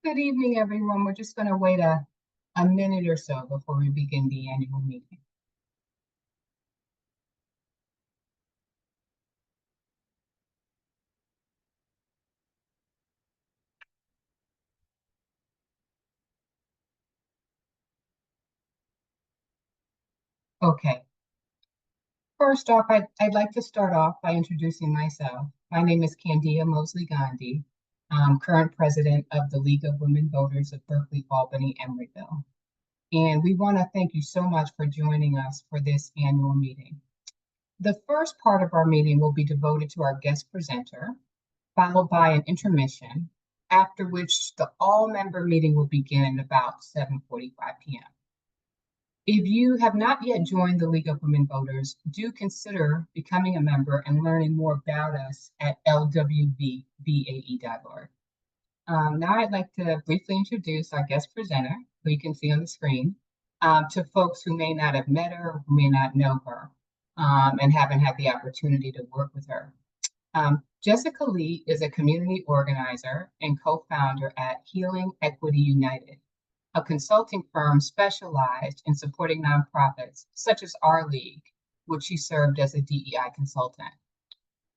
Good evening, everyone. We're just going to wait a minute or so before we begin the annual meeting. Okay. First off, I'd like to start off by introducing myself. My name is Candia Mosley Gandhi. I'm current president of the League of Women Voters of Berkeley, Albany, Emeryville. And we want to thank you so much for joining us for this annual meeting. The first part of our meeting will be devoted to our guest presenter, followed by an intermission, after which the all-member meeting will begin at about 7:45 p.m. If you have not yet joined the League of Women Voters, do consider becoming a member and learning more about us at lwvbae.org. Now I'd like to briefly introduce our guest presenter, who you can see on the screen, to folks who may not have met her, who may not know her, and haven't had the opportunity to work with her. Jessica Lee is a community organizer and co-founder at Healing Equity United, a consulting firm specialized in supporting nonprofits such as our league, which she served as a DEI consultant.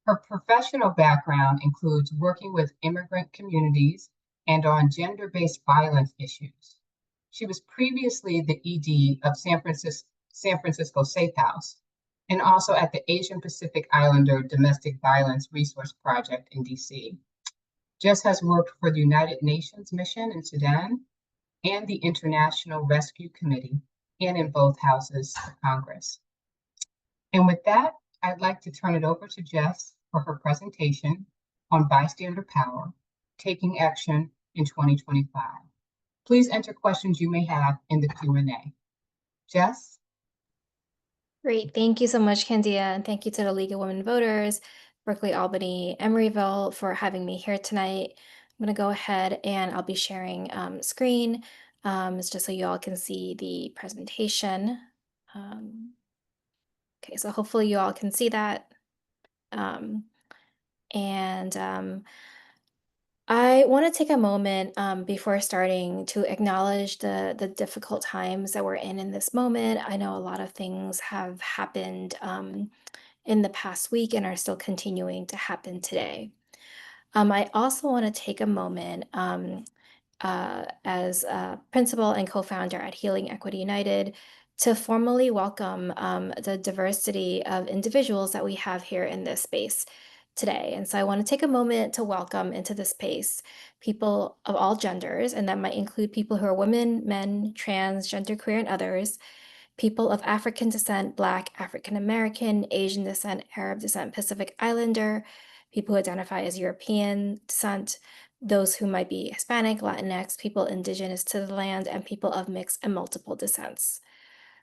Her professional background includes working with immigrant communities and on gender-based violence issues. She was previously the ED of San Francisco Safe House, and also at the Asian Pacific Islander Domestic Violence Resource Project in DC. Jess has worked for the United Nations Mission in Sudan and the International Rescue Committee, and in both houses of Congress. And with that, I'd like to turn it over to Jess for her presentation on Bystander Power, Taking Action in 2025. Please enter questions you may have in the Q&A. Jess? Great. Thank you so much, Candia, and thank you to the League of Women Voters, Berkeley, Albany, Emeryville for having me here tonight. I'm going to go ahead and I'll be sharing screen just so you all can see the presentation. Okay, so hopefully you all can see that. I want to take a moment before starting to acknowledge the difficult times that we're in this moment. I know a lot of things have happened in the past week and are still continuing to happen today. I also want to take a moment as a principal and co-founder at Healing Equity United to formally welcome the diversity of individuals that we have here in this space today. And so I want to take a moment to welcome into the space people of all genders, and that might include people who are women, men, trans, genderqueer, and others, people of African descent, Black, African American, Asian descent, Arab descent, Pacific Islander, people who identify as European descent, those who might be Hispanic, Latinx, people indigenous to the land, and people of mixed and multiple descents.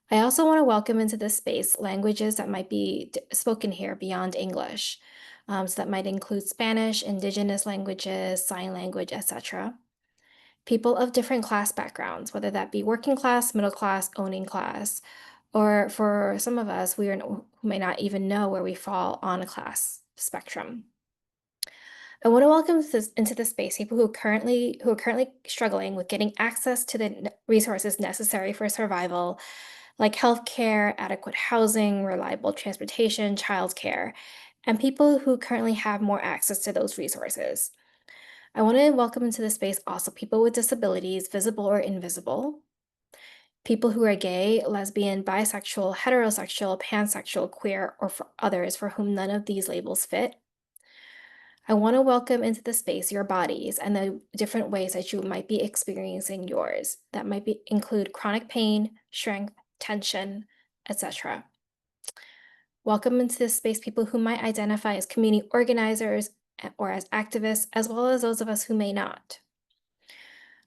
I also want to welcome into this space languages that might be spoken here beyond English. So that might include Spanish, indigenous languages, sign language, etc. People of different class backgrounds, whether that be working class, middle class, owning class, or for some of us, who may not even know where we fall on a class spectrum. I want to welcome into this space people who are currently struggling with getting access to the resources necessary for survival, like healthcare, adequate housing, reliable transportation, childcare, and people who currently have more access to those resources. I want to welcome into this space also people with disabilities, visible or invisible, people who are gay, lesbian, bisexual, heterosexual, pansexual, queer, or for others for whom none of these labels fit. I want to welcome into the space your bodies and the different ways that you might be experiencing yours. That might include chronic pain, strength, tension, etc. Welcome into this space people who might identify as community organizers or as activists, as well as those of us who may not.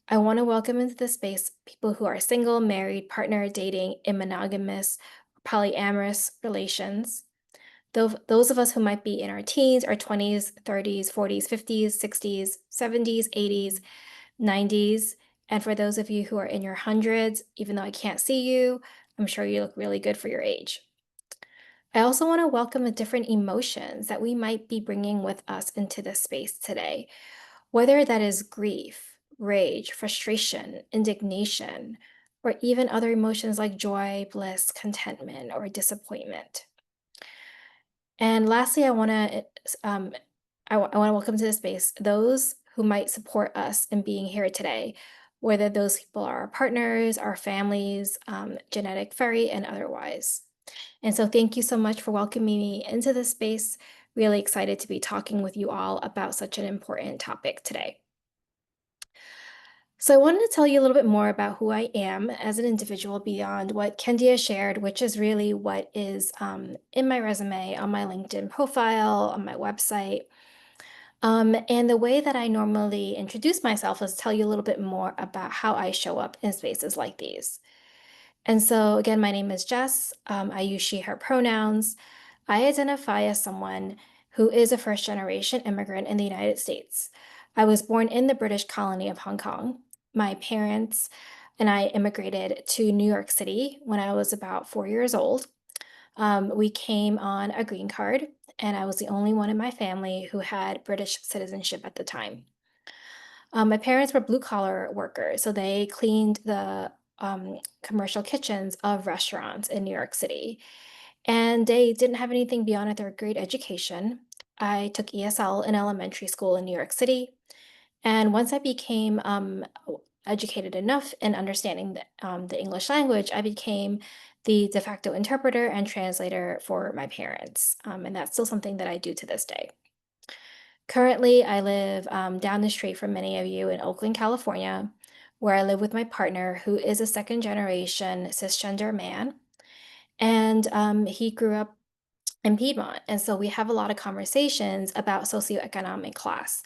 I want to welcome into this space people who are single, married, partner, dating, in monogamous, polyamorous relations. Those of us who might be in our teens, our 20s, 30s, 40s, 50s, 60s, 70s, 80s, 90s, and for those of you who are in your hundreds, even though I can't see you, I'm sure you look really good for your age. I also want to welcome the different emotions that we might be bringing with us into this space today, whether that is grief, rage, frustration, indignation, or even other emotions like joy, bliss, contentment, or disappointment. And lastly, I want to welcome to the space those who might support us in being here today, whether those people are our partners, our families, genetic, furry, and otherwise. And so, thank you so much for welcoming me into this space. Really excited to be talking with you all about such an important topic today. So, I wanted to tell you a little bit more about who I am as an individual beyond what Kendia shared, which is really what is in my resume, on my LinkedIn profile, on my website. And the way that I normally introduce myself is tell you a little bit more about how I show up in spaces like these. And so, again, my name is Jess. I use she, her pronouns. I identify as someone who is a first generation immigrant in the United States. I was born in the British colony of Hong Kong. My parents and I immigrated to New York City when I was about 4 years old. We came on a green card, and I was the only one in my family who had British citizenship at the time. My parents were blue collar workers, so they cleaned the commercial kitchens of restaurants in New York City. And they didn't have anything beyond a third grade education. I took ESL in elementary school in New York City. And once I became educated enough in understanding the English language, I became the de facto interpreter and translator for my parents. And that's still something that I do to this day. Currently, I live down the street from many of you in Oakland, California, where I live with my partner, who is a second generation cisgender man. And he grew up in Piedmont. And so we have a lot of conversations about socioeconomic class.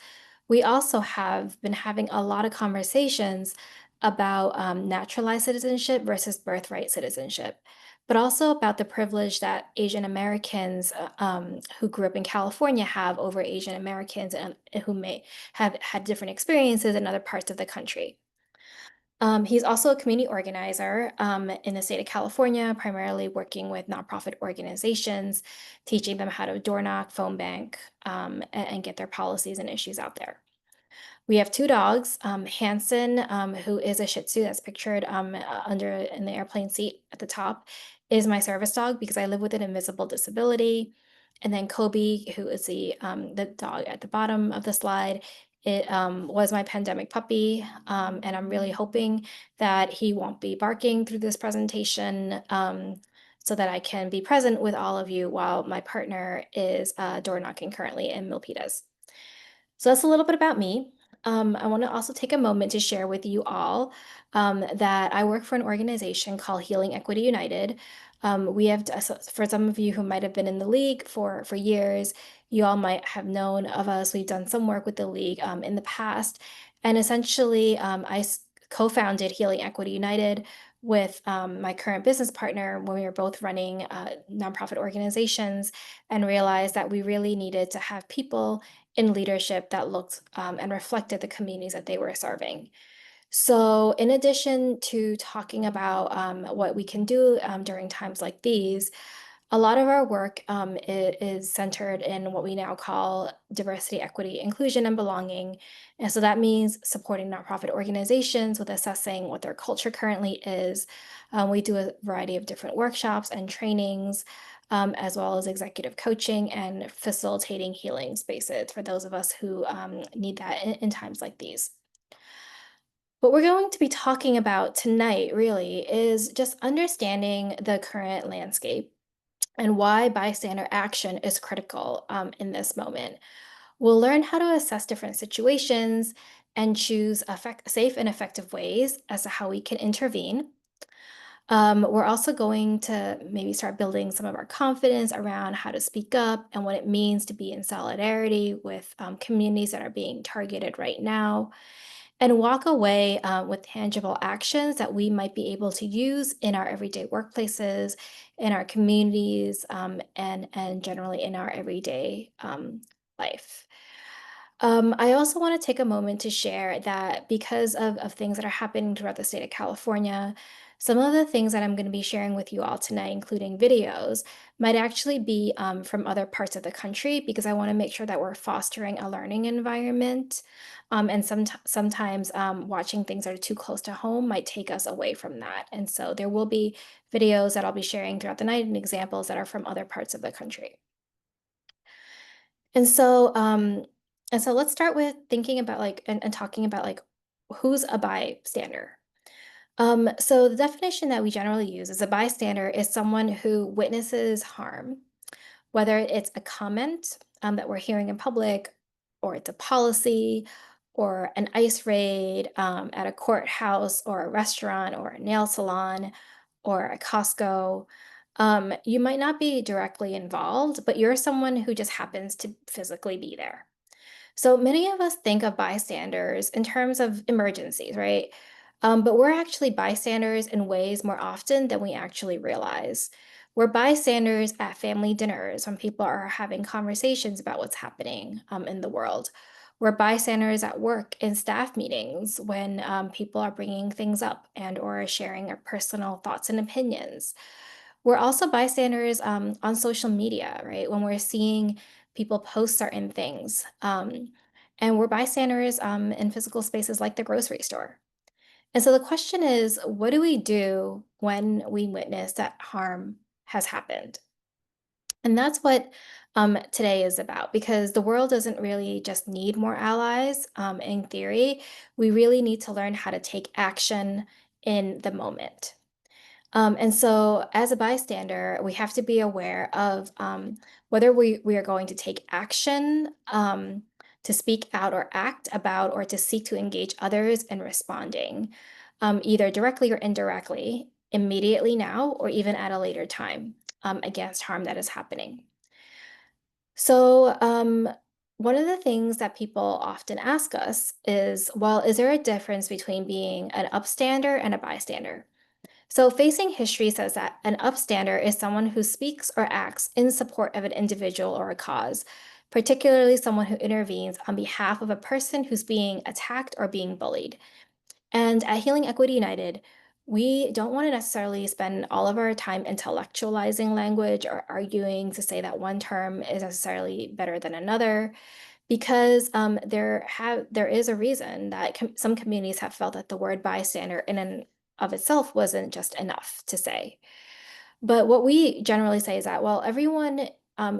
We also have been having a lot of conversations about naturalized citizenship versus birthright citizenship, but also about the privilege that Asian Americans who grew up in California have over Asian Americans and who may have had different experiences in other parts of the country. He's also a community organizer in the state of California, primarily working with nonprofit organizations, teaching them how to door knock, phone bank, and get their policies and issues out there. We have two dogs. Hanson, who is a Shih Tzu that's pictured under in the airplane seat at the top, is my service dog because I live with an invisible disability. And then Kobe, who is the dog at the bottom of the slide, it was my pandemic puppy, and I'm really hoping that he won't be barking through this presentation, so that I can be present with all of you while my partner is door knocking currently in Milpitas. So that's a little bit about me. I want to also take a moment to share with you all that I work for an organization called Healing Equity United. We have, for some of you who might have been in the league for years, you all might have known of us. We've done some work with the league in the past, and essentially, co-founded Healing Equity United with my current business partner when we were both running nonprofit organizations, and realized that we really needed to have people in leadership that looked and reflected the communities that they were serving. So, in addition to talking about what we can do during times like these, a lot of our work is centered in what we now call diversity, equity, inclusion, and belonging. And so that means supporting nonprofit organizations with assessing what their culture currently is. We do a variety of different workshops and trainings, as well as executive coaching and facilitating healing spaces for those of us who need that in times like these. What we're going to be talking about tonight really is just understanding the current landscape and why bystander action is critical in this moment. We'll learn how to assess different situations and choose safe and effective ways as to how we can intervene. We're also going to maybe start building some of our confidence around how to speak up and what it means to be in solidarity with communities that are being targeted right now, and walk away with tangible actions that we might be able to use in our everyday workplaces, in our communities, and generally in our everyday life. I also want to take a moment to share that because of things that are happening throughout the state of California, Some of the things that I'm going to be sharing with you all tonight, including videos, might actually be from other parts of the country because I want to make sure that we're fostering a learning environment. And sometimes watching things that are too close to home might take us away from that. And so there will be videos that I'll be sharing throughout the night and examples that are from other parts of the country. And so, let's start with thinking about like and talking about like who's a bystander. So the definition that we generally use as a bystander is someone who witnesses harm, whether it's a comment that we're hearing in public, or it's a policy, or an ICE raid at a courthouse, or a restaurant, or a nail salon, or a Costco. You might not be directly involved, but you're someone who just happens to physically be there. So many of us think of bystanders in terms of emergencies, right? But we're actually bystanders in ways more often than we actually realize. We're bystanders at family dinners when people are having conversations about what's happening in the world. We're bystanders at work in staff meetings when people are bringing things up and or sharing their personal thoughts and opinions. We're also bystanders on social media, right? When we're seeing people post certain things. And we're bystanders in physical spaces like the grocery store. And so the question is, what do we do when we witness that harm has happened? And that's what today is about, because the world doesn't really just need more allies. In theory, we really need to learn how to take action in the moment. And so, as a bystander, we have to be aware of whether we are going to take action to speak out or act about, or to seek to engage others in responding, either directly or indirectly, immediately now, or even at a later time against harm that is happening. So, one of the things that people often ask us is, well, is there a difference between being an upstander and a bystander? So, facing history says that an upstander is someone who speaks or acts in support of an individual or a cause, particularly someone who intervenes on behalf of a person who's being attacked or being bullied. And at Healing Equity United, we don't want to necessarily spend all of our time intellectualizing language or arguing to say that one term is necessarily better than another, because there is a reason that some communities have felt that the word bystander in and of itself wasn't just enough to say. But what we generally say is that, well, everyone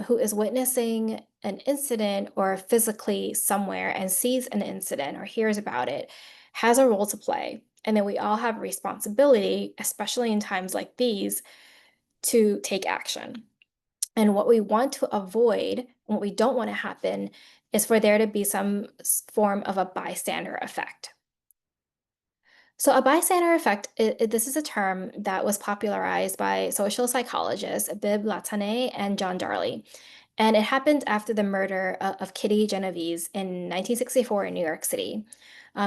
who is witnessing an incident or physically somewhere and sees an incident or hears about it has a role to play. And then we all have a responsibility, especially in times like these, to take action. And what we want to avoid, what we don't want to happen, is for there to be some form of a bystander effect. So, a bystander effect, this is a term that was popularized by social psychologists Bibb Latané and John Darley. And it happened after the murder of Kitty Genovese in 1964 in New York City.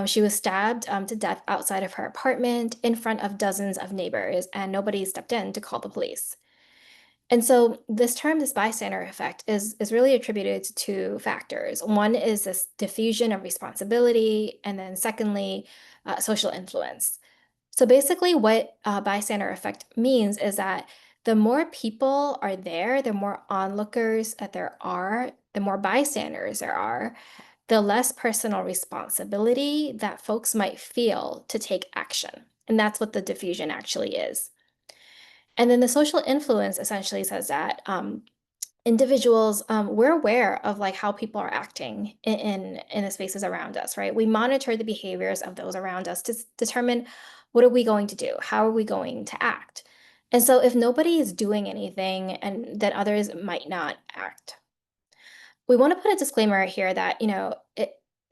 She was stabbed to death outside of her apartment in front of dozens of neighbors, and nobody stepped in to call the police. And so this term, this bystander effect, is really attributed to two factors. One is this diffusion of responsibility, and then secondly, social influence. So basically, what bystander effect means is that the more people are there, the more onlookers that there are, the more bystanders there are, the less personal responsibility that folks might feel to take action. And that's what the diffusion actually is. And then the social influence essentially says that individuals, we're aware of like how people are acting in the spaces around us, right? We monitor the behaviors of those around us to determine what are we going to do, how are we going to act. And so if nobody is doing anything, and then others might not act. We want to put a disclaimer here that,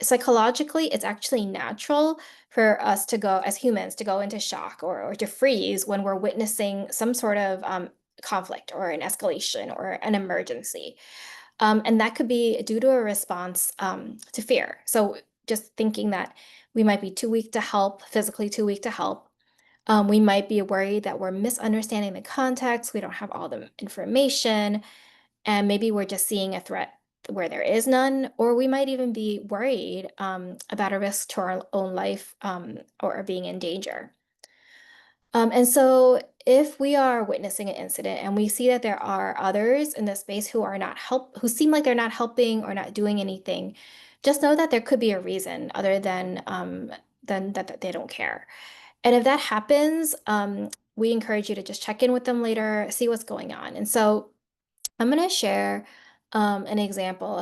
psychologically, it's actually natural for us to go, as humans, to go into shock, or to freeze when we're witnessing some sort of conflict or an escalation or an emergency. And that could be due to a response to fear. So just thinking that we might be too weak to help, physically too weak to help. We might be worried that we're misunderstanding the context, we don't have all the information, and maybe we're just seeing a threat where there is none, or we might even be worried about a risk to our own life, or being in danger. And so if we are witnessing an incident and we see that there are others in the space who are not who seem like they're not helping or not doing anything, just know that there could be a reason other than that they don't care. And if that happens, we encourage you to just check in with them later, see what's going on. And so I'm going to share an example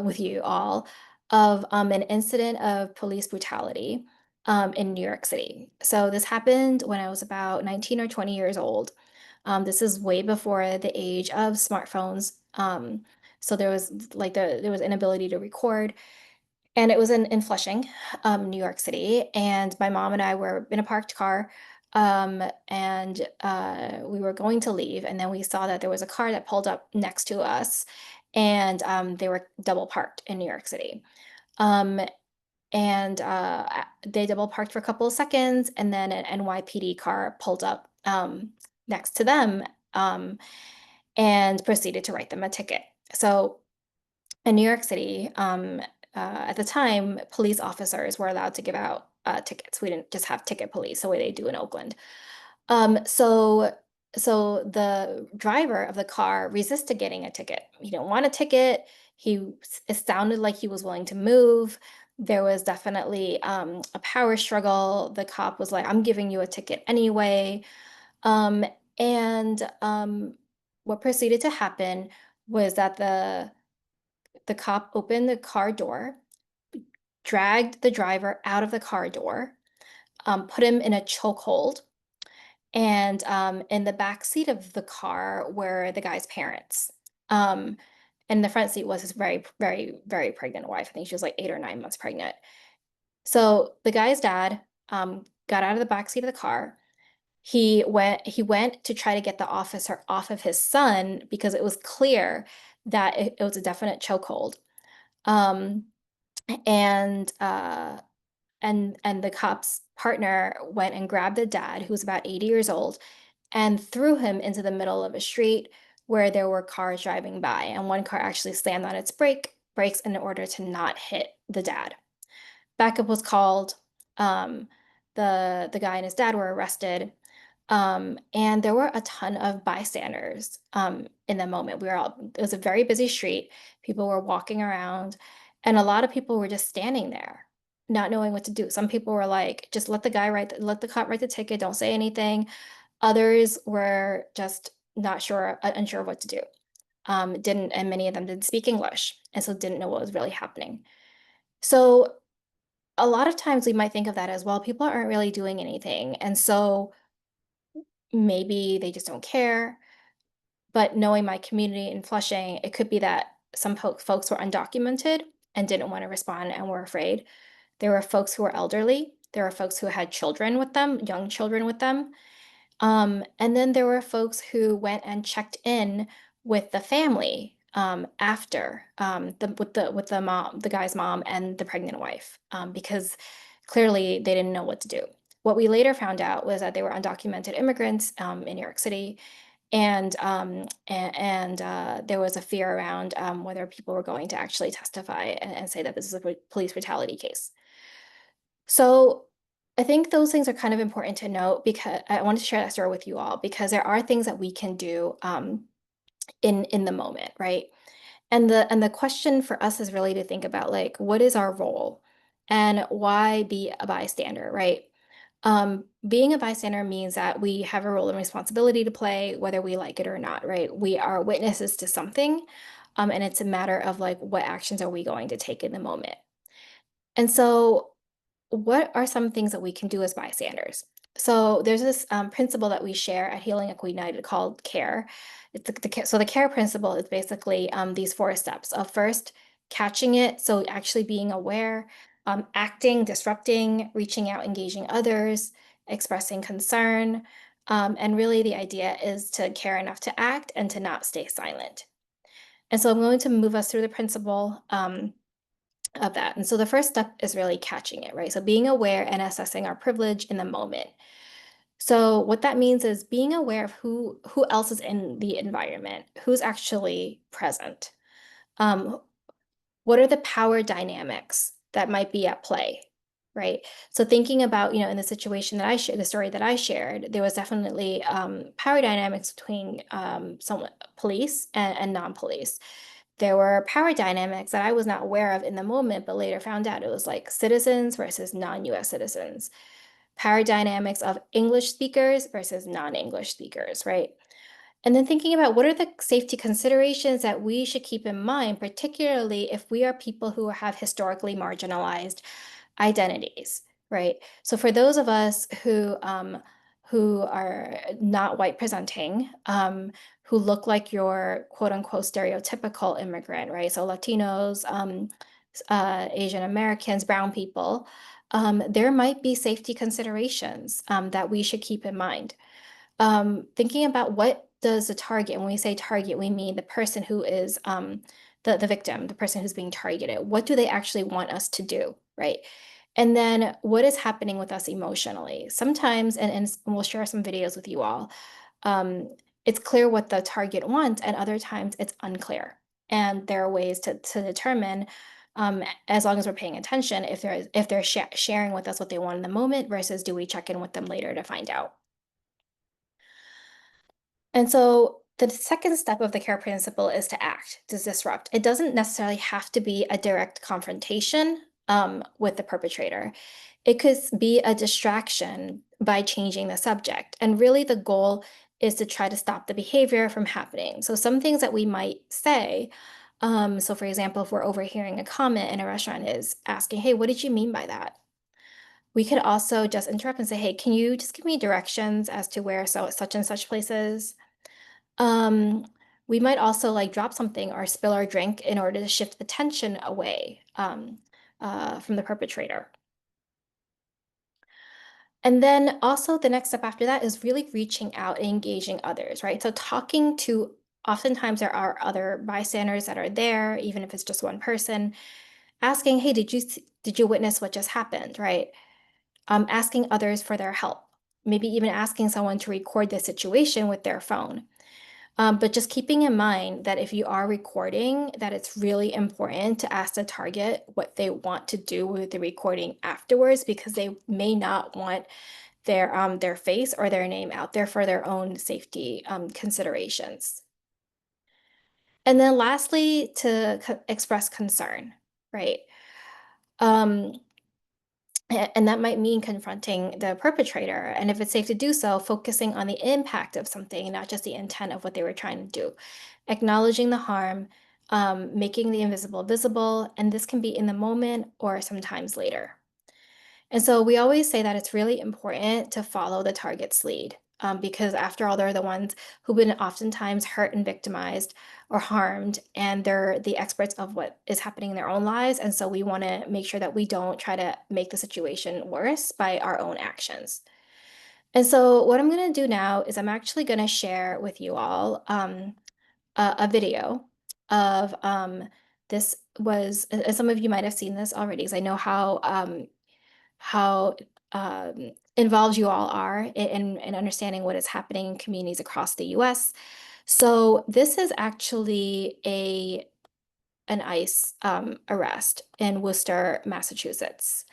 with you all of an incident of police brutality in New York City. So this happened when I was about 19 or 20 years old. This is way before the age of smartphones. So there was inability to record, and it was in Flushing, New York City. And my mom and I were in a parked car, and we were going to leave. And then we saw that there was a car that pulled up next to us, and they were double parked in New York City. Um, and they double parked for a couple of seconds, and then an NYPD car pulled up next to them and proceeded to write them a ticket. So in New York City, at the time, police officers were allowed to give out tickets. We didn't just have ticket police the way they do in Oakland. Um, so, so the driver of the car resisted getting a ticket. He didn't want a ticket. It sounded like he was willing to move. There was definitely a power struggle. The cop was like, "I'm giving you a ticket anyway." Um, and what proceeded to happen was that the cop opened the car door, dragged the driver out of the car door, put him in a chokehold, and in the back seat of the car were the guy's parents. Um, and the front seat was his very, very, very pregnant wife. I think she was like 8 or 9 months pregnant. So the guy's dad got out of the back seat of the car. He went to try to get the officer off of his son because it was clear that it was a definite chokehold. Um, and the cop's partner went and grabbed the dad, who was about 80 years old, and threw him into the middle of a street where there were cars driving by, and one car actually slammed on its brakes in order to not hit the dad. Backup was called. Um, the guy and his dad were arrested. And there were a ton of bystanders in the moment. It was a very busy street. People were walking around, and a lot of people were just standing there, not knowing what to do. Some people were like, just let the cop write the ticket, don't say anything. Others were just not sure, unsure of what to do. And many of them didn't speak English, and so didn't know what was really happening. So a lot of times we might think of that as, well, people aren't really doing anything. And so maybe they just don't care. But knowing my community in Flushing, it could be that some folks were undocumented and didn't want to respond and were afraid. There were folks who were elderly. There were folks who had children with them, young children with them. And then there were folks who went and checked in with the family after with the mom, the guy's mom, and the pregnant wife, because clearly they didn't know what to do. What we later found out was that they were undocumented immigrants in New York City, and there was a fear around whether people were going to actually testify and say that this is a police brutality case. So I think those things are kind of important to note, because I wanted to share that story with you all, because there are things that we can do in the moment, right? And the question for us is really to think about, like, what is our role and why be a bystander, right? Being a bystander means that we have a role and responsibility to play, whether we like it or not, right? We are witnesses to something, and it's a matter of, like, what actions are we going to take in the moment. And so what are some things that we can do as bystanders? So there's this principle that we share at Healing Equity United called CARE. So the CARE principle is basically these 4 steps of, first, catching it, so actually being aware, acting, disrupting, reaching out, engaging others, expressing concern, and really the idea is to care enough to act and to not stay silent. And so I'm going to move us through the principle of that. And so the first step is really catching it, right? So being aware and assessing our privilege in the moment. So what that means is being aware of who else is in the environment, who's actually present. What are the power dynamics that might be at play? right? So thinking about, in the situation that I shared, the story that I shared, there was definitely power dynamics between police and non-police. There were power dynamics that I was not aware of in the moment, but later found out it was like citizens versus non-US citizens, power dynamics of English speakers versus non-English speakers, right? And then thinking about what are the safety considerations that we should keep in mind, particularly if we are people who have historically marginalized identities, right? So for those of us who are not white presenting, who look like your quote unquote stereotypical immigrant, right? So Latinos, Asian Americans, brown people, there might be safety considerations that we should keep in mind. Thinking about what does the target, when we say target, we mean the person who is the victim, the person who's being targeted. What do they actually want us to do, right? And then what is happening with us emotionally? Sometimes, and we'll share some videos with you all, it's clear what the target wants, and other times it's unclear. And there are ways to determine, as long as we're paying attention, if they're sharing with us what they want in the moment versus do we check in with them later to find out. And so the second step of the CARE principle is to act, to disrupt. It doesn't necessarily have to be a direct confrontation with the perpetrator. It could be a distraction by changing the subject. And really the goal is to try to stop the behavior from happening. So some things that we might say, so for example, if we're overhearing a comment in a restaurant is asking, hey, what did you mean by that? We could also just interrupt and say, hey, can you just give me directions as to where such and such places? Um, we might also like drop something or spill our drink in order to shift the tension away from the perpetrator. And then also the next step after that is really reaching out and engaging others, right? So talking to, oftentimes there are other bystanders that are there, even if it's just one person, asking, hey, did you witness what just happened, right? Asking others for their help, maybe even asking someone to record the situation with their phone. But just keeping in mind that if you are recording, that it's really important to ask the target what they want to do with the recording afterwards, because they may not want their face or their name out there for their own safety considerations. And then lastly, to express concern, right? And that might mean confronting the perpetrator. And if it's safe to do so, focusing on the impact of something, not just the intent of what they were trying to do. Acknowledging the harm, making the invisible visible, and this can be in the moment or sometimes later. And so we always say that it's really important to follow the target's lead, because after all, they're the ones who've been oftentimes hurt and victimized or harmed, and they're the experts of what is happening in their own lives. And so we want to make sure that we don't try to make the situation worse by our own actions. And so what I'm going to do now is I'm actually going to share with you all a video of this was, and some of you might have seen this already, because I know how involved you all are in understanding what is happening in communities across the US. So this is actually an ICE arrest in Worcester, Massachusetts.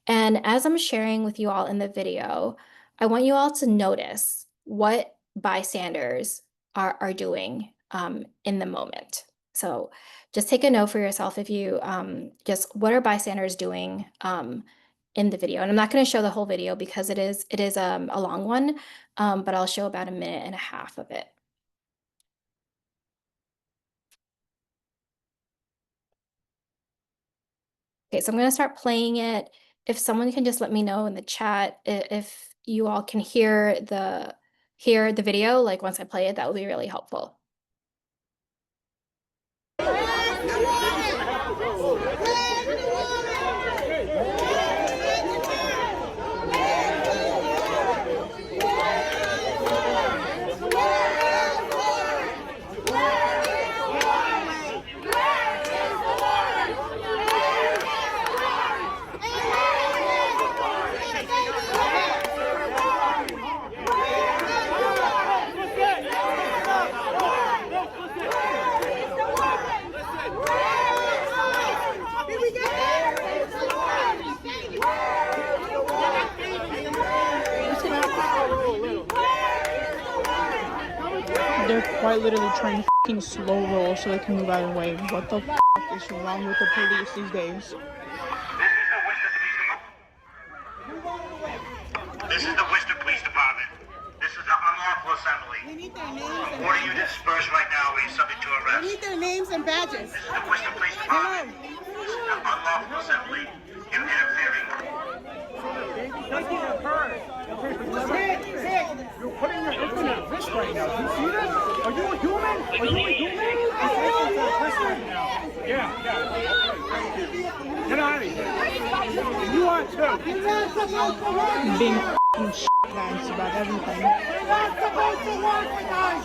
And as I'm sharing with you all in the video, I want you all to notice what bystanders are doing in the moment. So just take a note for yourself if you just what are bystanders doing in the video. And I'm not going to show the whole video because it is a long one, but I'll show about 1.5 minutes of it. Okay, so I'm going to start playing it. If someone can just let me know in the chat if you all can hear the video, like once I play it, that would be really helpful. quite literally trying to fucking slow roll so they can move out of the way. What the fuck is wrong with the police these days? This is the Worcester Police Department. This is the unlawful assembly. We need their names and Order you to badges. disperse right now or you're subject to We arrest. need their names and badges. This is the Worcester Police Department. This is the unlawful assembly. You're interfering. You're putting your infant at risk right now. Do you see this? Are you a human? Are you a human? Yeah. Get out of here. And you are too. Being fucking shitbags about everything. You're not supposed to work with us.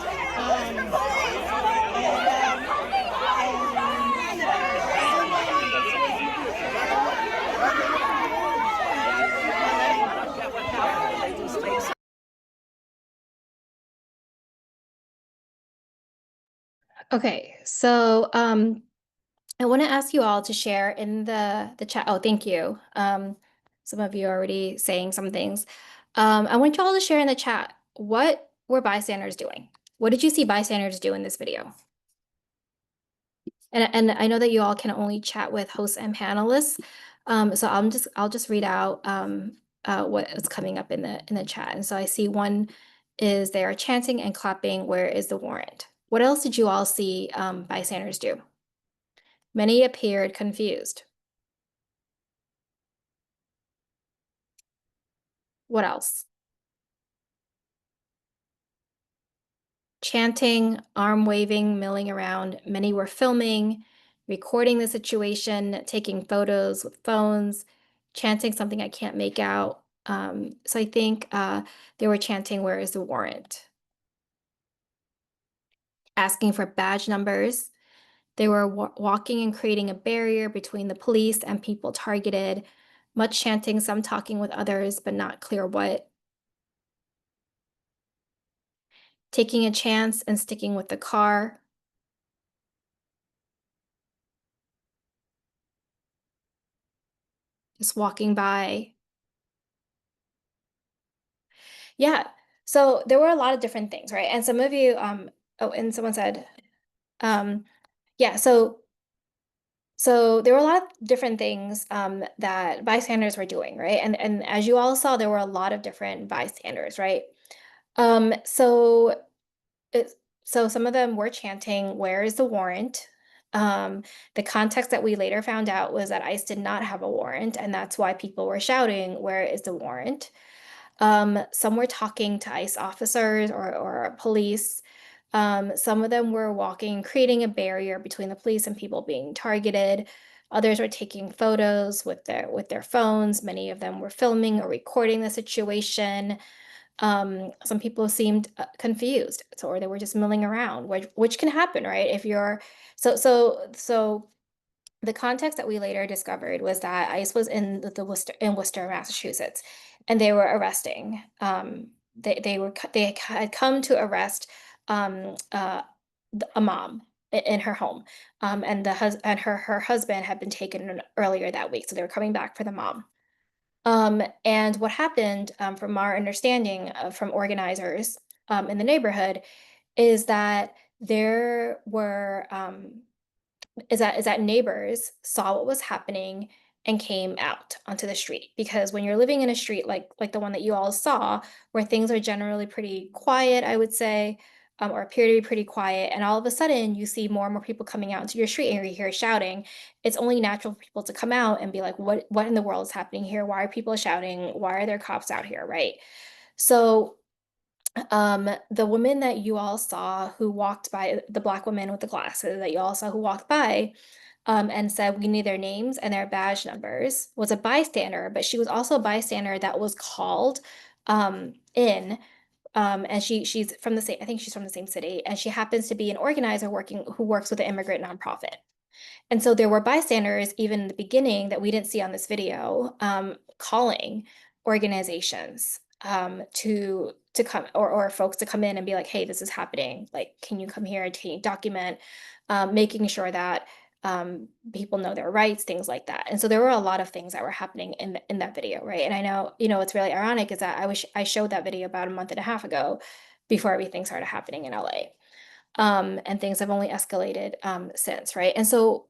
Okay, so I want to ask you all to share in the chat. Oh, thank you. Some of you are already saying some things. I want you all to share in the chat, what were bystanders doing? What did you see bystanders do in this video? And I know that you all can only chat with hosts and panelists. So I'll just read out what is coming up in the chat. And so I see one is they are chanting and clapping, "Where is the warrant?" What else did you all see bystanders do? Many appeared confused. What else? Chanting, arm waving, milling around. Many were filming, recording the situation, taking photos with phones, chanting something I can't make out. So I think they were chanting, "Where is the warrant?" Asking for badge numbers. They were walking and creating a barrier between the police and people targeted. Much chanting, some talking with others, but not clear what. Taking a chance and sticking with the car. Just walking by. Yeah. So there were a lot of different things, right? And some of you, oh, and someone said, yeah, so there were a lot of different things that bystanders were doing, right? And as you all saw, there were a lot of different bystanders, right? So so some of them were chanting, "Where is the warrant?" The context that we later found out was that ICE did not have a warrant, and that's why people were shouting, "Where is the warrant?" Some were talking to ICE officers or police. Some of them were walking, creating a barrier between the police and people being targeted. Others were taking photos with their phones. Many of them were filming or recording the situation. Some people seemed confused, or they were just milling around, which can happen, right? If you're so the context that we later discovered was that ICE was in Worcester, Massachusetts, and they were arresting. They had come to arrest a mom in her home, and her husband had been taken earlier that week, so they were coming back for the mom. And what happened, from our understanding from organizers in the neighborhood, is that there were is that neighbors saw what was happening and came out onto the street. Because when you're living in a street like the one that you all saw, where things are generally pretty quiet, I would say, or appear to be pretty quiet, and all of a sudden you see more and more people coming out into your street and you hear shouting, it's only natural for people to come out and be like, what in the world is happening here? Why are people shouting? Why are there cops out here, right? So the woman that you all saw who walked by, the Black woman with the glasses that you all saw who walked by, and said, "We need their names and their badge numbers," was a bystander, but she was also a bystander that was called in. And she's from the same, I think she's from the same city, and she happens to be an organizer who works with an immigrant nonprofit. And so there were bystanders even in the beginning that we didn't see on this video, calling organizations to come, or folks to come in and be like, "Hey, this is happening. Like, can you come here and can you document?" Making sure that people know their rights, things like that. And so there were a lot of things that were happening in that video, right? And I know, it's really ironic is that I showed that video about a month and a half ago before everything started happening in LA. And things have only escalated since, right? And so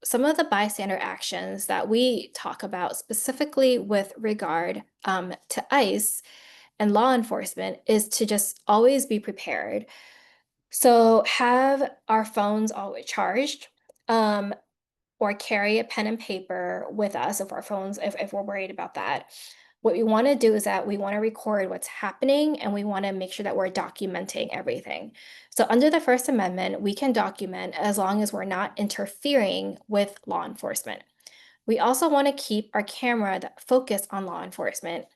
some of the bystander actions that we talk about specifically with regard to ICE and law enforcement is to just always be prepared. So have our phones always charged, or carry a pen and paper with us if our phones, if we're worried about that. What we want to do is that we want to record what's happening, and we want to make sure that we're documenting everything. So under the First Amendment, we can document as long as we're not interfering with law enforcement. We also want to keep our camera focused on law enforcement,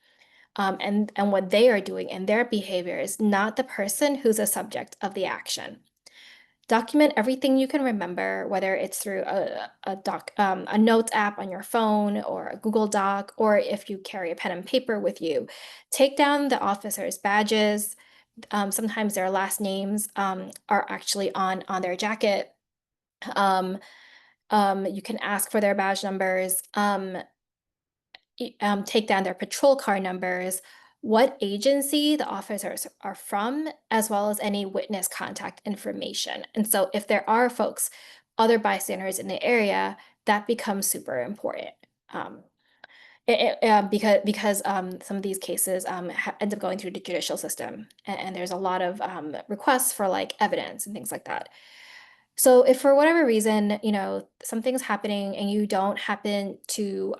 and what they are doing and their behaviors, not the person who's a subject of the action. Document everything you can remember, whether it's through a notes app on your phone or a Google Doc, or if you carry a pen and paper with you. Take down the officers' badges. Sometimes their last names are actually on their jacket. You can ask for their badge numbers. Take down their patrol car numbers, what agency the officers are from, as well as any witness contact information. And so if there are folks, other bystanders in the area, that becomes super important. Because some of these cases end up going through the judicial system, and there's a lot of requests for like evidence and things like that. So if for whatever reason, something's happening and you don't happen to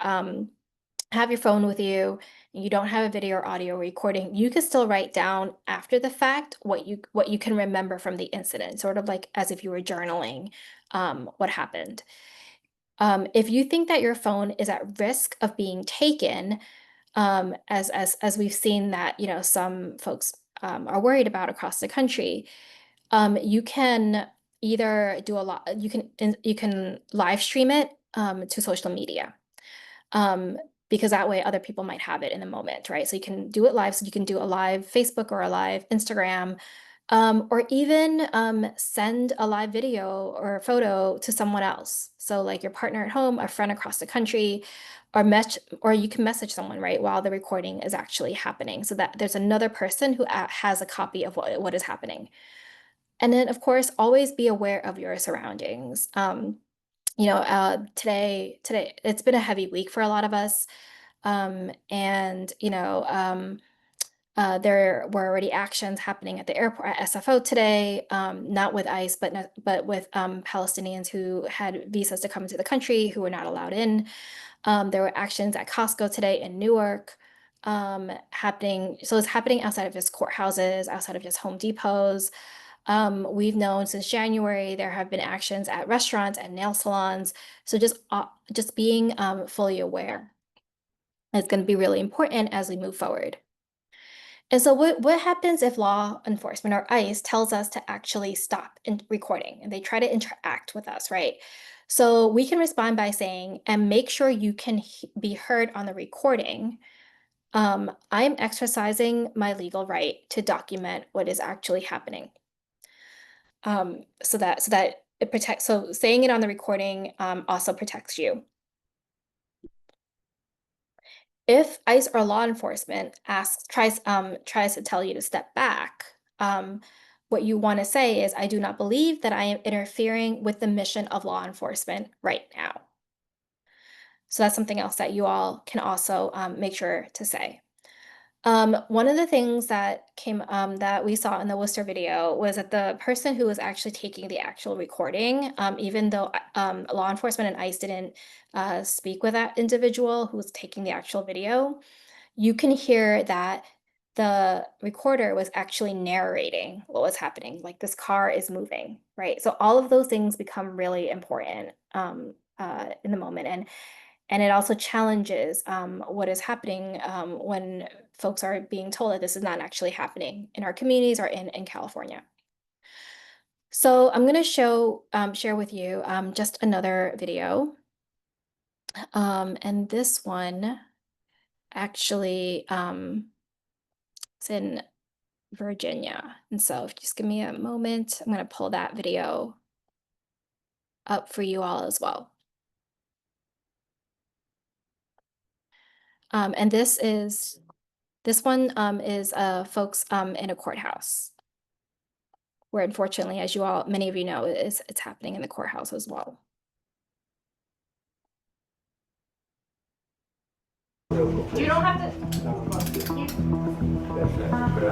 have your phone with you, and you don't have a video or audio recording, you can still write down after the fact what you can remember from the incident, sort of like as if you were journaling what happened. If you think that your phone is at risk of being taken, as we've seen that some folks are worried about across the country, you can either do a lot. You can live stream it to social media. Because that way other people might have it in the moment, right? So you can do it live. So you can do a live Facebook or a live Instagram, or even send a live video or a photo to someone else. So like your partner at home, a friend across the country, or you can message someone, right, while the recording is actually happening, so that there's another person who has a copy of what is happening. And then, of course, always be aware of your surroundings. Today it's been a heavy week for a lot of us. And there were already actions happening at the airport at SFO today, not with ICE, but with Palestinians who had visas to come into the country who were not allowed in. There were actions at Costco today in Newark happening. So it's happening outside of just courthouses, outside of just Home Depots. We've known since January there have been actions at restaurants and nail salons. So just being fully aware is going to be really important as we move forward. And so what happens if law enforcement or ICE tells us to actually stop recording and they try to interact with us, right? So we can respond by saying, and make sure you can be heard on the recording. I'm exercising my legal right to document what is actually happening. So that it protects. So saying it on the recording also protects you. If ICE or law enforcement tries to tell you to step back, what you want to say is, I do not believe that I am interfering with the mission of law enforcement right now. So that's something else that you all can also make sure to say. One of the things that that we saw in the Worcester video was that the person who was actually taking the actual recording, even though law enforcement and ICE didn't speak with that individual who was taking the actual video, you can hear that the recorder was actually narrating what was happening, like this car is moving, right? So all of those things become really important in the moment. And it also challenges what is happening when folks are being told that this is not actually happening in our communities or in California. So I'm going to share with you just another video. And this one actually is in Virginia. And so if you just give me a moment, I'm going to pull that video up for you all as well. And this one is folks in a courthouse where unfortunately, as many of you know, it's happening in the courthouse as well. You don't have to. No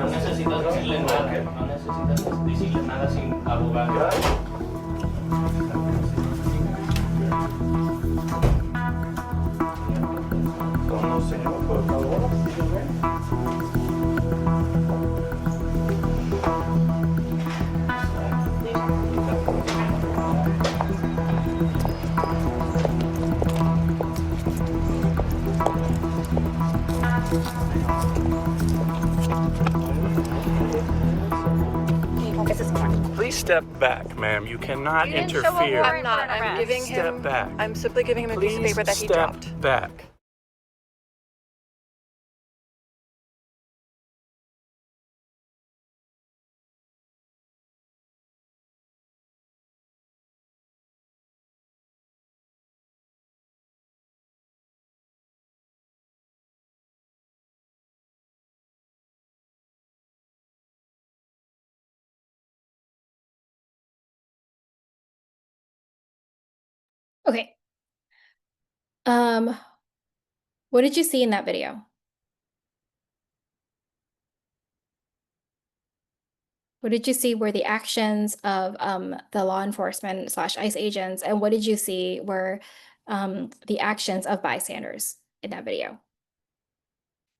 necesitas decirle nada. No necesitas decirle nada sin abogado. Señor, por favor. Please step back, ma'am. You cannot interfere. I'm not. I'm giving him. Step back. I'm simply giving him a piece of paper that he dropped. Step back. Okay. What did you see in that video? What did you see were the actions of the law enforcement / ICE agents, and what did you see were the actions of bystanders in that video?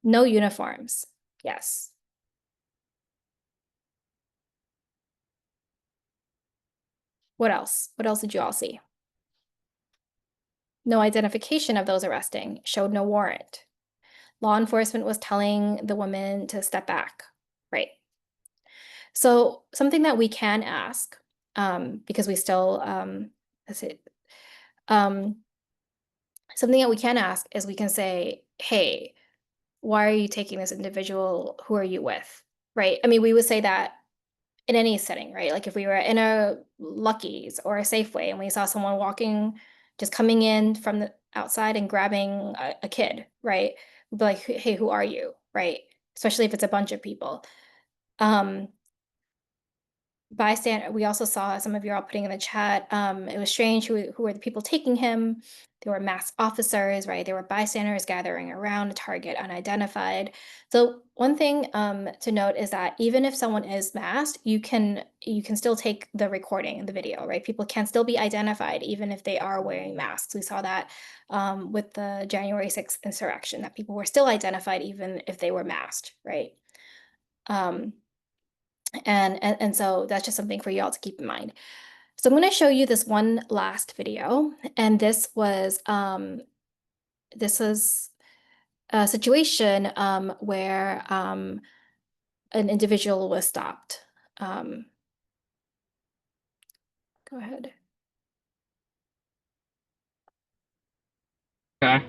No uniforms. Yes. What else? What else did you all see? No identification of those arresting, showed no warrant. Law enforcement was telling the woman to step back, right? So something that we can ask, because we still, something that we can ask is we can say, hey, why are you taking this individual? Who are you with, right? I mean, we would say that in any setting, right? Like if we were in a Lucky's or a Safeway and we saw someone walking, just coming in from the outside and grabbing a kid, right? We'd be like, hey, who are you, right? Especially if it's a bunch of people. Bystander, we also saw some of you all putting in the chat, it was strange who were the people taking him. There were masked officers, right? There were bystanders gathering around a target unidentified. So one thing to note is that even if someone is masked, you can still take the recording and the video, right? People can still be identified even if they are wearing masks. We saw that with the January 6th insurrection, that people were still identified even if they were masked, right? And so that's just something for you all to keep in mind. So I'm going to show you this one last video, and this was a situation where an individual was stopped. Go ahead. Okay.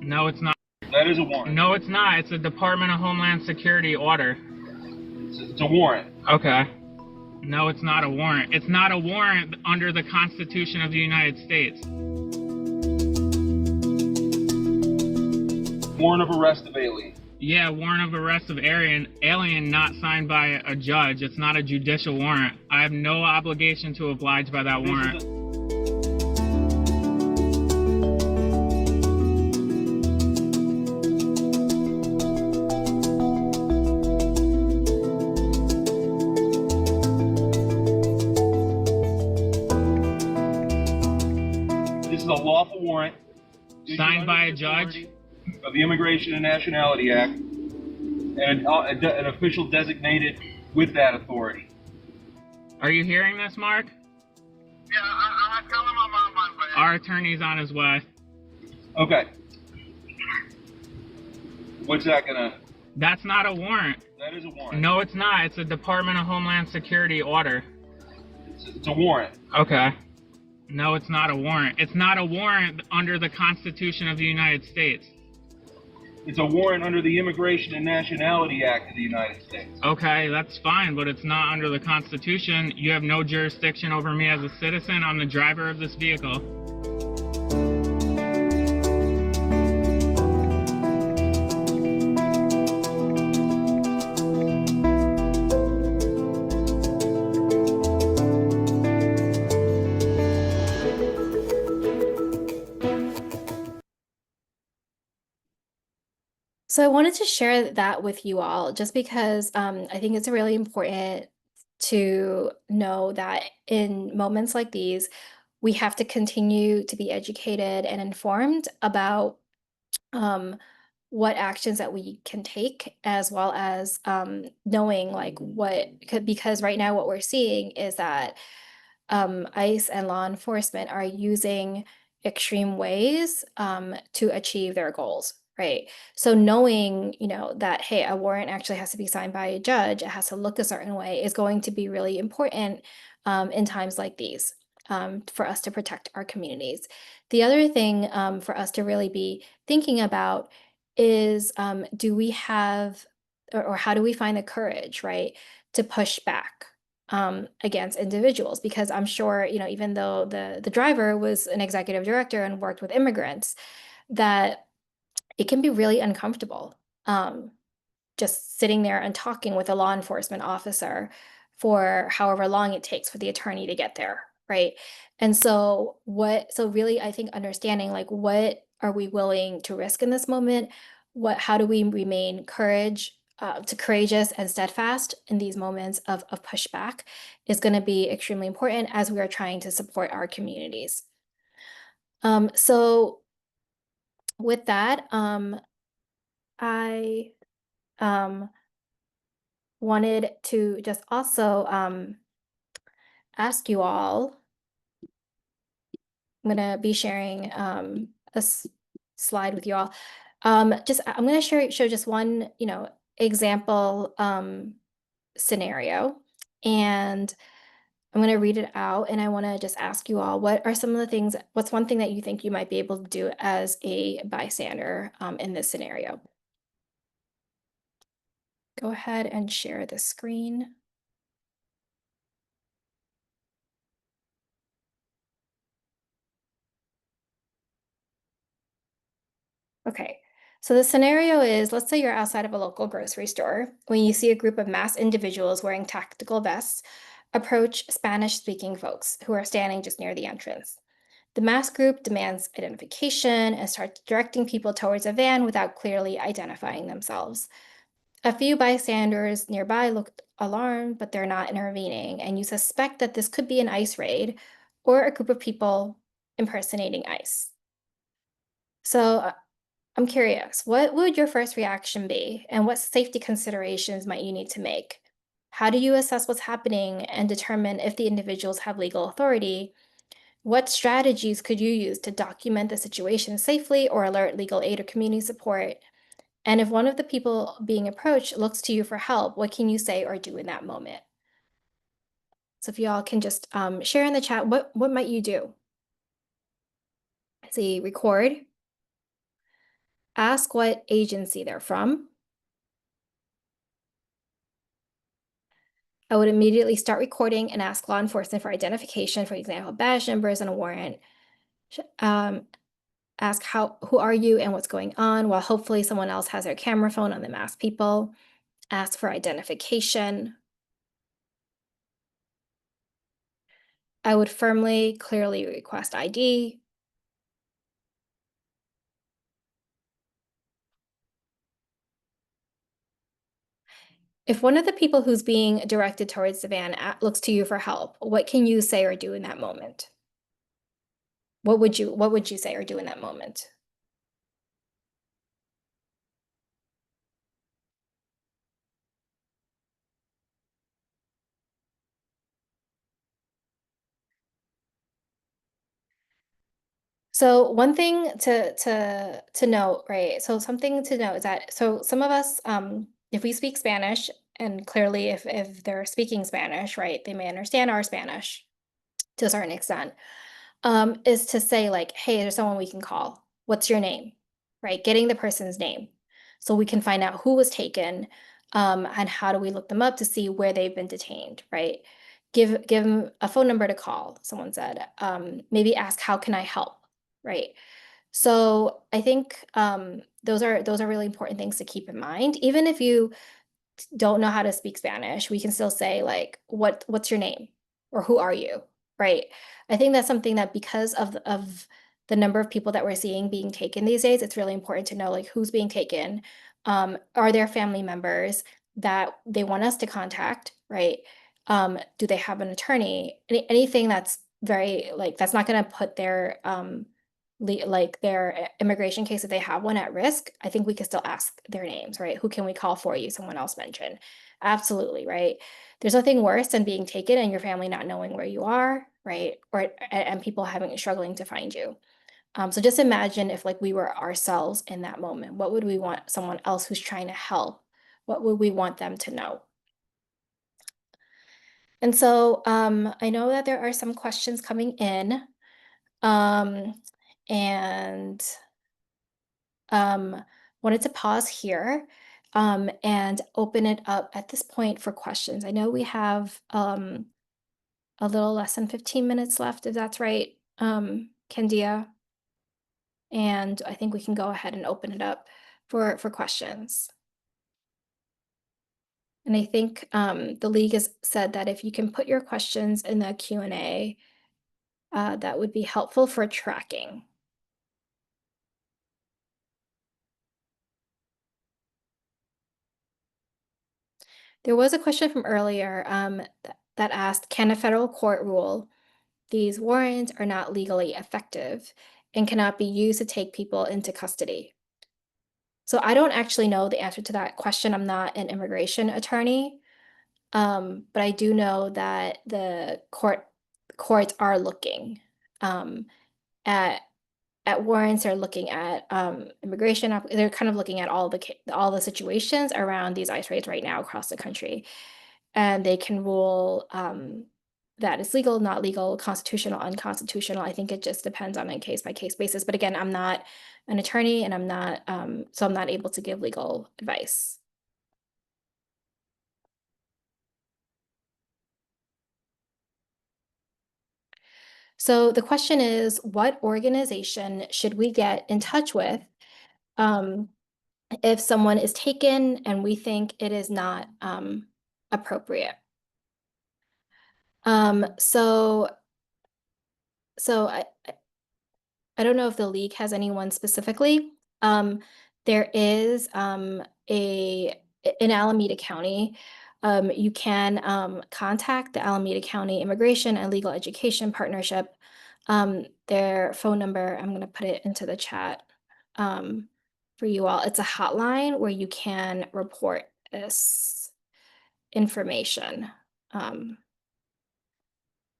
No, it's not. That is a warrant. No, it's not. It's a Department of Homeland Security order. It's a warrant. Okay. No, it's not a warrant. It's not a warrant under the Constitution of the United States. Warrant of arrest of alien. Yeah, warrant of arrest of alien not signed by a judge. It's not a judicial warrant. I have no obligation to oblige by that warrant. This is a lawful warrant Signed by a judge? Of the Immigration and Nationality Act, and an official designated with that authority. Are you hearing this, Mark? Yeah, I'll tell him I'm on my way. Our attorney's on his way. Okay. What's that gonna? That's not a warrant. That is a warrant. No, it's not. It's a Department of Homeland Security order. It's a warrant. Okay. No, it's not a warrant. It's not a warrant under the Constitution of the United States. It's a warrant under the Immigration and Nationality Act of the United States. Okay, that's fine, but it's not under the Constitution. You have no jurisdiction over me as a citizen. I'm the driver of this vehicle. So I wanted to share that with you all just because I think it's really important to know that in moments like these, we have to continue to be educated and informed about um, what actions that we can take, as well as knowing like because right now what we're seeing is that ICE and law enforcement are using extreme ways to achieve their goals, right? So knowing, that, hey, a warrant actually has to be signed by a judge, it has to look a certain way, is going to be really important in times like these for us to protect our communities. The other thing for us to really be thinking about is do we have, or how do we find the courage, right, to push back against individuals? Because I'm sure, even though the driver was an executive director and worked with immigrants, that it can be really uncomfortable just sitting there and talking with a law enforcement officer for however long it takes for the attorney to get there, right? And so really I think understanding like what are we willing to risk in this moment? How do we remain courageous and steadfast in these moments of pushback is going to be extremely important as we are trying to support our communities. So with that, I wanted to just also ask you all. I'm going to be sharing slide with you all. I'm going to show just one, example scenario, and I'm going to read it out, and I want to just ask you all, what's one thing that you think you might be able to do as a bystander in this scenario? Go ahead and share the screen. Okay, so the scenario is, let's say you're outside of a local grocery store when you see a group of masked individuals wearing tactical vests approach Spanish-speaking folks who are standing just near the entrance. The masked group demands identification and starts directing people towards a van without clearly identifying themselves. A few bystanders nearby look alarmed, but they're not intervening, and you suspect that this could be an ICE raid or a group of people impersonating ICE. So I'm curious, what would your first reaction be, and what safety considerations might you need to make? How do you assess what's happening and determine if the individuals have legal authority? What strategies could you use to document the situation safely or alert legal aid or community support? And if one of the people being approached looks to you for help, what can you say or do in that moment? So if you all can just share in the chat, what might you do? See, record. Ask what agency they're from. I would immediately start recording and ask law enforcement for identification, for example, badge numbers and a warrant. Ask who are you and what's going on, while hopefully someone else has their camera phone on the masked people. Ask for identification. I would clearly request ID. If one of the people who's being directed towards the van looks to you for help, what can you say or do in that moment? What would you say or do in that moment? So one thing to note, right? So something to note is that some of us, if we speak Spanish, and clearly if they're speaking Spanish, right, they may understand our Spanish to a certain extent, is to say like, hey, there's someone we can call. What's your name? Right? Getting the person's name so we can find out who was taken, and how do we look them up to see where they've been detained, right? Give them a phone number to call, someone said. Maybe ask, how can I help? Right. So I think those are really important things to keep in mind. Even if you don't know how to speak Spanish, we can still say like, what's your name, or who are you? Right. I think that's something that, because of the number of people that we're seeing being taken these days, it's really important to know like who's being taken, Are there family members that they want us to contact, right? Do they have an attorney? Anything that's very that's not going to put their their immigration case, if they have one, at risk. I think we could still ask their names, right? Who can we call for you? Someone else mentioned. Absolutely, right? There's nothing worse than being taken and your family not knowing where you are, right? Or and people struggling to find you. So just imagine if we were ourselves in that moment. What would we want someone else who's trying to help? What would we want them to know? And so I know that there are some questions coming in. And wanted to pause here and open it up at this point for questions. I know we have a little less than 15 minutes left, if that's right, Kendia. And I think we can go ahead and open it up for questions. And I think the league has said that if you can put your questions in the Q&A, that would be helpful for tracking. There was a question from earlier that asked, can a federal court rule these warrants are not legally effective and cannot be used to take people into custody? So I don't actually know the answer to that question. I'm not an immigration attorney, but I do know that the courts are looking at warrants. They're looking at immigration. They're kind of looking at all the situations around these ICE raids right now across the country, and they can rule that it's legal, not legal, constitutional, unconstitutional. I think it just depends on a case-by-case basis. But again, I'm not an attorney, and I'm not so I'm not able to give legal advice. So the question is, what organization should we get in touch with if someone is taken and we think it is not appropriate? So I don't know if the league has anyone specifically. There is in Alameda County, you can contact the Alameda County Immigration and Legal Education Partnership. Their phone number, I'm going to put it into the chat for you all. It's a hotline where you can report this information.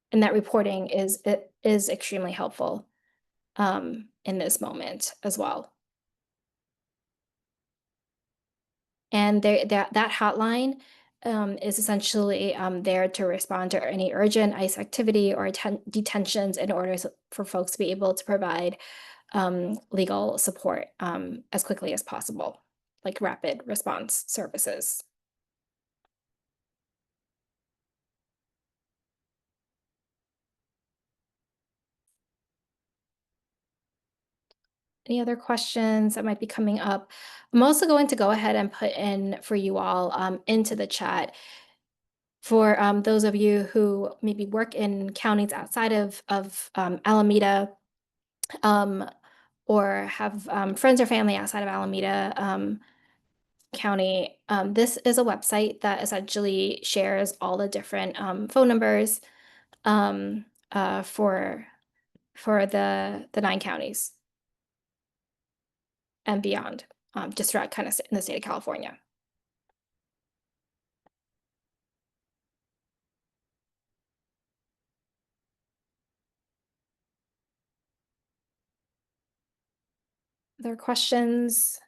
And that reporting is extremely helpful in this moment as well. And that hotline is essentially there to respond to any urgent ICE activity or detentions in order for folks to be able to provide legal support as quickly as possible, like rapid response services. Any other questions that might be coming up? I'm also going to go ahead and put in for you all into the chat for those of you who maybe work in counties outside of Alameda or have friends or family outside of Alameda County. This is a website that essentially shares all the different phone numbers for the 9 counties and beyond, just throughout kind of in the state of California. Other questions?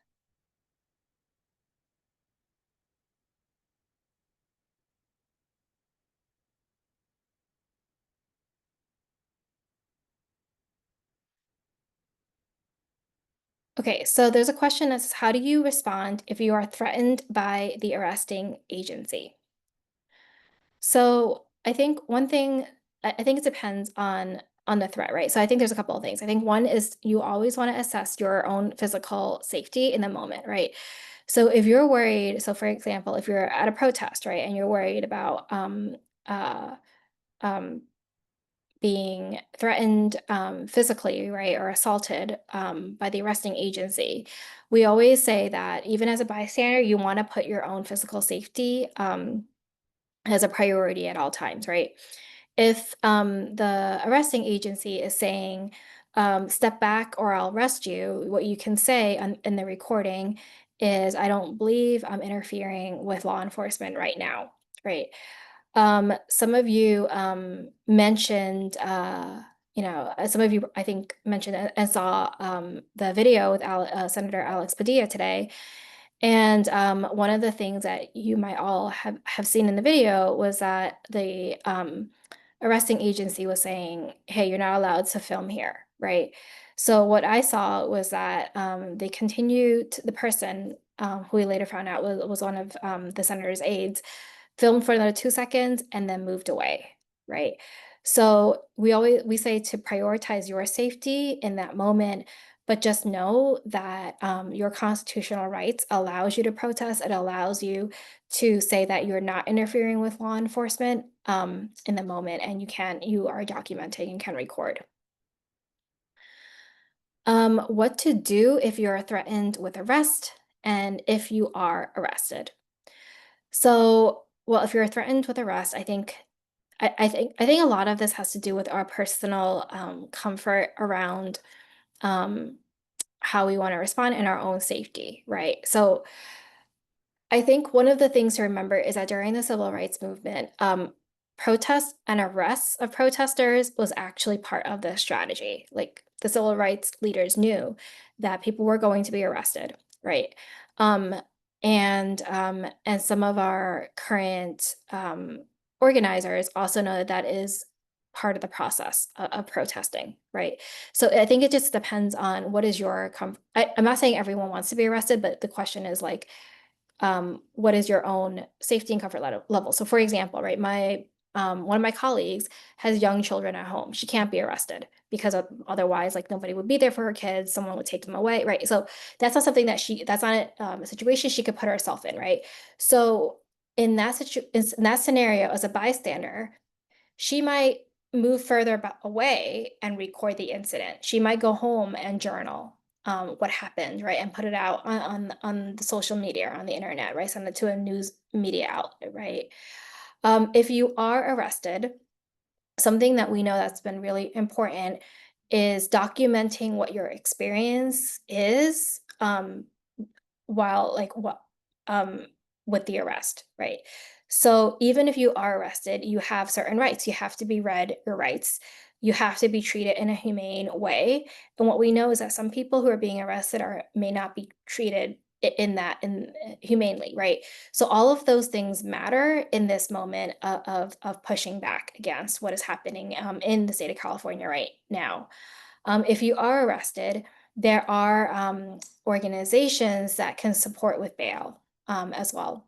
Okay, so there's a question that says, how do you respond if you are threatened by the arresting agency? So I think one thing, I think it depends on the threat, right? So I think there's a couple of things. I think one is you always want to assess your own physical safety in the moment, right? So if you're worried, so for example, if you're at a protest, right, and you're worried about being threatened physically, right, or assaulted by the arresting agency, we always say that even as a bystander, you want to put your own physical safety as a priority at all times, right? If the arresting agency is saying, step back or I'll arrest you, what you can say in the recording is, I don't believe I'm interfering with law enforcement right now, right? Some of you mentioned, some of you, I think, mentioned and saw the video with Senator Alex Padilla today. And one of the things that you might all have seen in the video was that the arresting agency was saying, hey, you're not allowed to film here, right? So what I saw was that they continued, the person who we later found out was one of the senator's aides, filmed for another 2 seconds and then moved away, right? So we say to prioritize your safety in that moment, but just know that your constitutional rights allows you to protest. It allows you to say that you're not interfering with law enforcement in the moment, and you are documenting and can record. What to do if you're threatened with arrest and if you are arrested. So, well, if you're threatened with arrest, I think a lot of this has to do with our personal comfort around how we want to respond and our own safety, right? So I think one of the things to remember is that during the civil rights movement, protests and arrests of protesters was actually part of the strategy. Like, the civil rights leaders knew that people were going to be arrested, right? And some of our current organizers also know that that is part of the process of protesting, right? So I think it just depends on what is your I'm not saying everyone wants to be arrested, but the question is like, what is your own safety and comfort level? So for example, right, one of my colleagues has young children at home. She can't be arrested because otherwise, like, nobody would be there for her kids. Someone would take them away, right? So that's not something that's not a situation she could put herself in, right? So in that scenario, as a bystander, she might move further away and record the incident. She might go home and journal what happened, right, and put it out on the social media or on the internet, right? Send it to a news media outlet, right? If you are arrested, something that we know that's been really important is documenting what your experience is while with the arrest, right? So even if you are arrested, you have certain rights. You have to be read your rights. You have to be treated in a humane way. And what we know is that some people who are being arrested may not be treated humanely, right? So all of those things matter in this moment of pushing back against what is happening in the state of California right now. If you are arrested, there are organizations that can support with bail as well,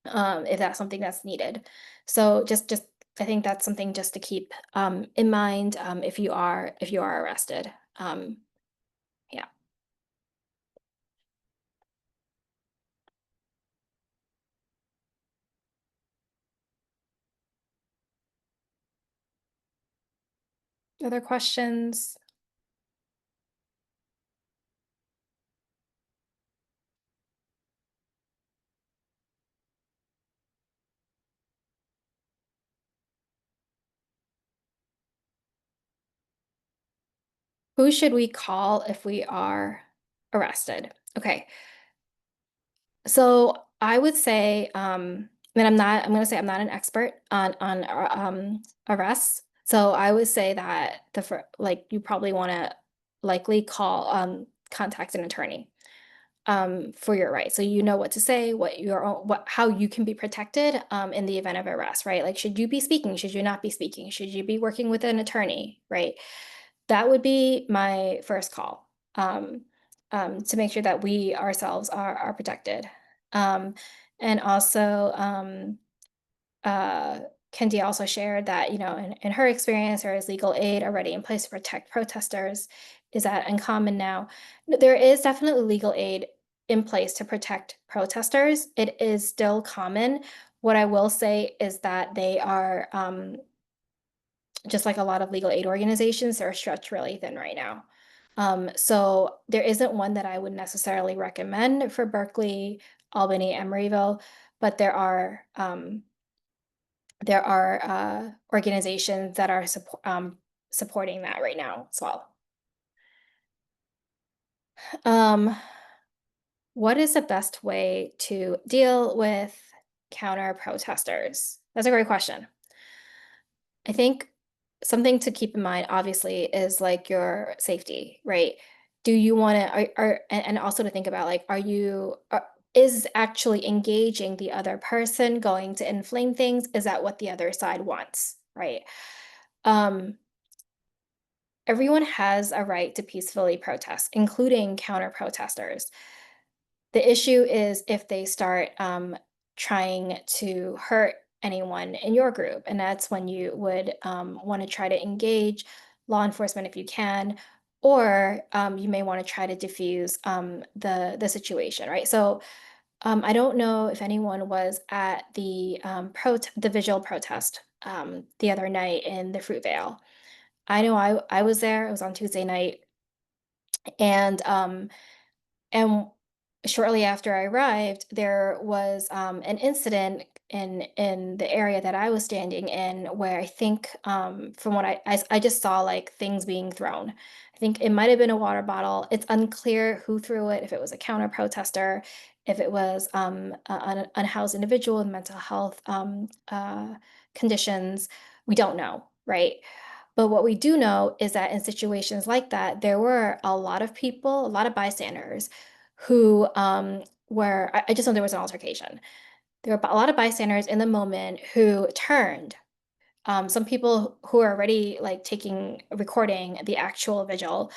if that's something that's needed. So just I think that's something just to keep in mind if you are arrested. Yeah. Other questions? Who should we call if we are arrested? Okay. So I would say, I'm going to say I'm not an expert on arrests. So I would say that you probably want to likely contact an attorney for your rights. So you know what to say, how you can be protected in the event of arrest, right? Like, should you be speaking? Should you not be speaking? Should you be working with an attorney, right? That would be my first call to make sure that we ourselves are protected. And also, Kendi also shared that, in her experience, there is legal aid already in place to protect protesters. Is that uncommon now? There is definitely legal aid in place to protect protesters. It is still common. What I will say is that they are just like a lot of legal aid organizations, they're stretched really thin right now. So there isn't one that I would necessarily recommend for Berkeley, Albany, Emeryville, but there are organizations that are supporting that right now as well. What is the best way to deal with counter protesters? That's a great question. I think something to keep in mind, obviously, is like your safety, right? Do you want to, and also to think about like, is actually engaging the other person going to inflame things? Is that what the other side wants, right? Everyone has a right to peacefully protest, including counter protesters. The issue is if they start trying to hurt anyone in your group, and that's when you would want to try to engage law enforcement if you can, or you may want to try to diffuse the situation, right? So I don't know if anyone was at the the visual protest the other night in the Fruitvale. I know I was there. It was on Tuesday night, and and shortly after I arrived, there was an incident in the area that I was standing in where I think from what I just saw like things being thrown. I think it might have been a water bottle. It's unclear who threw it, if it was a counter protester, if it was an unhoused individual with mental health conditions. We don't know, right? But what we do know is that in situations like that, there were a lot of people, a lot of bystanders who I just know there was an altercation. There were a lot of bystanders in the moment who turned. Some people who are already like recording the actual vigil,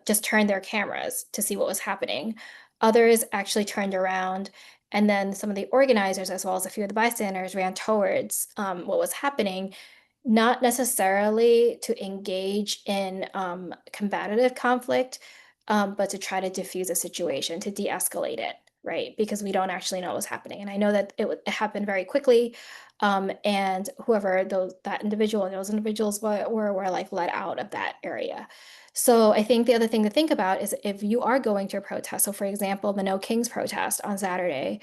just turned their cameras to see what was happening. Others actually turned around, and then some of the organizers, as well as a few of the bystanders, ran towards what was happening, not necessarily to engage in combative conflict, but to try to diffuse a situation, to de-escalate it, right? Because we don't actually know what was happening. And I know that it happened very quickly, and whoever that individual and those individuals were like let out of that area. So I think the other thing to think about is if you are going to a protest, so for example, the No Kings protest on Saturday,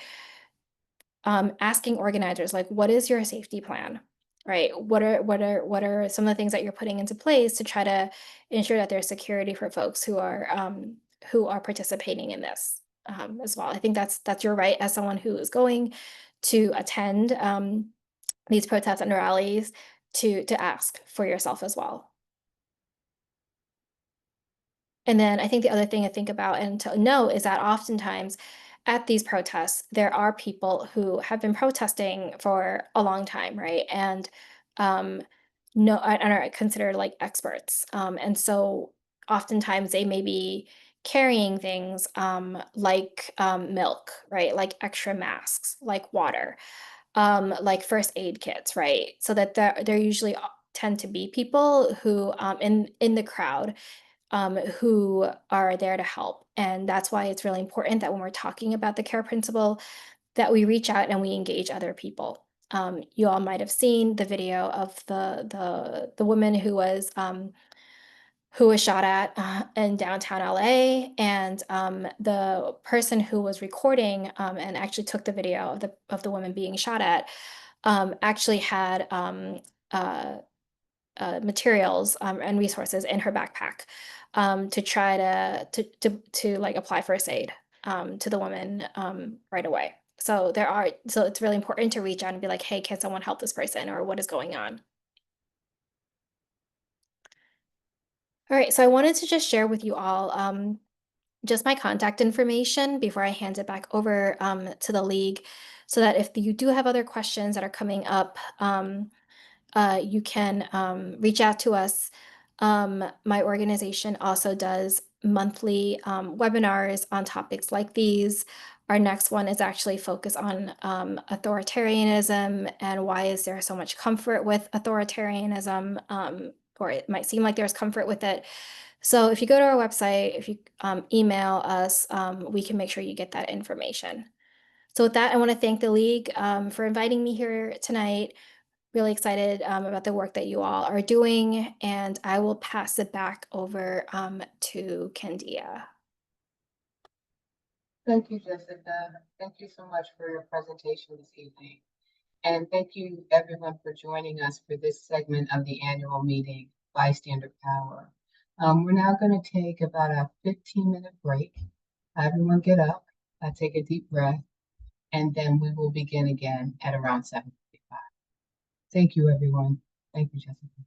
asking organizers like, what is your safety plan? Right? What are some of the things that you're putting into place to try to ensure that there's security for folks who are participating in this as well? I think that's your right as someone who is going to attend these protests and rallies to ask for yourself as well. And then I think the other thing to think about and to know is that oftentimes at these protests, there are people who have been protesting for a long time, right? And and are considered like experts. And so oftentimes they may be carrying things like milk, right? Like extra masks, like water, like first aid kits, right? So that there usually tend to be people who in the crowd who are there to help. And that's why it's really important that when we're talking about the care principle, that we reach out and we engage other people. You all might have seen the video of the woman who was shot at in downtown LA, and the person who was recording and actually took the video of the woman being shot at actually had materials and resources in her backpack to try to like apply first aid to the woman right away. So it's really important to reach out and be like, hey, can someone help this person, or what is going on? All right, so I wanted to just share with you all just my contact information before I hand it back over to the league, so that if you do have other questions that are coming up, you can reach out to us. My organization also does monthly webinars on topics like these. Our next one is actually focused on authoritarianism and why is there so much comfort with authoritarianism, or it might seem like there's comfort with it. So if you go to our website, if you email us, we can make sure you get that information. So with that, I want to thank the league for inviting me here tonight. Really excited about the work that you all are doing, and I will pass it back over to Candia. Thank you, Jessica. Thank you so much for your presentation this evening. And thank you everyone for joining us for this segment of the annual meeting, Bystander Power. We're now going to take about a 15-minute break. Everyone get up, take a deep breath, and then we will begin again at around 7:45. Thank you, everyone. Thank you, Jessica.